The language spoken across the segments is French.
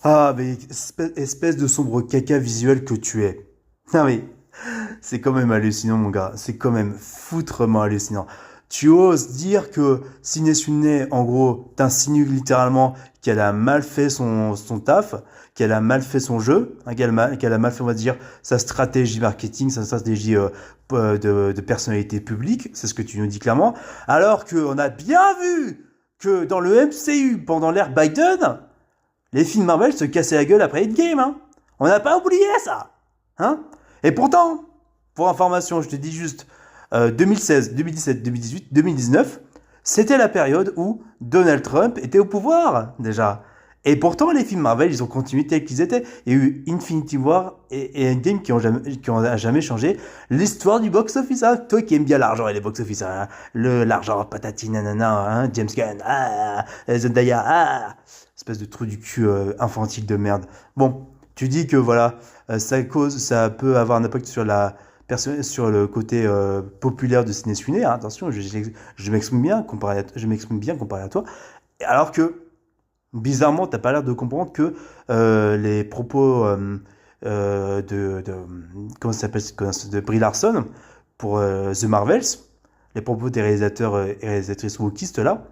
Ah, mais espèce de sombre caca visuel que tu es. Ah oui, c'est quand même hallucinant, mon gars. C'est quand même foutrement hallucinant. Tu oses dire que Sine Sunne, en gros, t'insinues littéralement qu'elle a mal fait son taf, qu'elle a mal fait son jeu, hein, qu'elle a mal fait, on va dire, sa stratégie marketing, sa stratégie de personnalité publique. C'est ce que tu nous dis clairement. Alors qu'on a bien vu que dans le MCU, pendant l'ère Biden, les films Marvel se cassaient la gueule après Endgame, hein. On n'a pas oublié ça, hein. Et pourtant, pour information, je te dis juste, 2016, 2017, 2018, 2019, c'était la période où Donald Trump était au pouvoir, déjà. Et pourtant, les films Marvel, ils ont continué tels qu'ils étaient. Il y a eu Infinity War et Endgame qui ont jamais changé l'histoire du box-office. Hein. Toi qui aimes bien l'argent et les box-office, hein. L'argent, patati nanana, hein. James Gunn, Zendaya, espèce de trou du cul infantile de merde. Bon, tu dis que voilà, ça peut avoir un impact sur le côté populaire de Ciné Suné. Hein. Attention, je m'exprime bien comparé à toi. Alors que bizarrement, t'as pas l'air de comprendre que les propos comment ça s'appelle, de Brie Larson pour The Marvels, les propos des réalisateurs et réalisatrices wokistes là,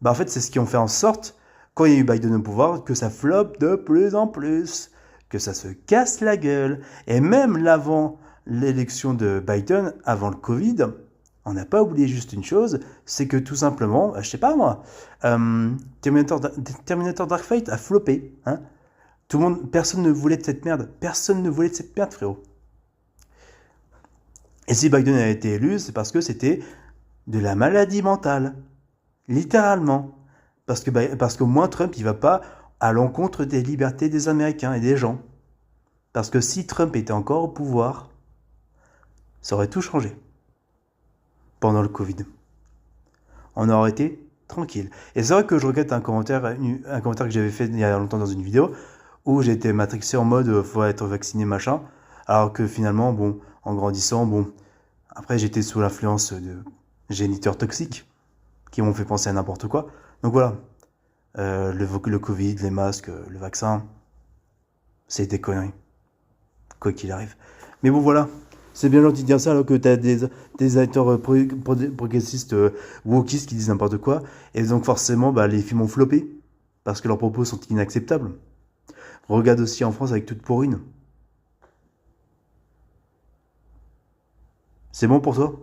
bah en fait c'est ce qui ont fait en sorte, quand il y a eu Biden au pouvoir, que ça floppe de plus en plus, que ça se casse la gueule. Et même l'avant l'élection de Biden, avant le Covid, on n'a pas oublié juste une chose, c'est que tout simplement, je sais pas moi, euh, Terminator, Terminator Dark Fate a floppé. Hein. Tout le monde, personne ne voulait de cette merde. Personne ne voulait de cette merde, frérot. Et si Biden a été élu, c'est parce que c'était de la maladie mentale. Littéralement. Parce qu'au moins Trump, il va pas à l'encontre des libertés des Américains et des gens. Parce que si Trump était encore au pouvoir, ça aurait tout changé pendant le Covid. On aurait été tranquille. Et c'est vrai que je regrette un commentaire que j'avais fait il y a longtemps dans une vidéo, où j'étais matrixé en mode faut être vacciné machin, alors que finalement, bon, en grandissant, bon, après j'étais sous l'influence de géniteurs toxiques qui m'ont fait penser à n'importe quoi. Donc voilà, le Covid, les masques, le vaccin, c'est des conneries, quoi qu'il arrive. Mais bon voilà, c'est bien gentil de dire ça alors que t'as des acteurs progressistes, wokistes qui disent n'importe quoi, et donc forcément bah, les films ont floppé, parce que leurs propos sont inacceptables. Regarde aussi en France avec Toute pour une. C'est bon pour toi?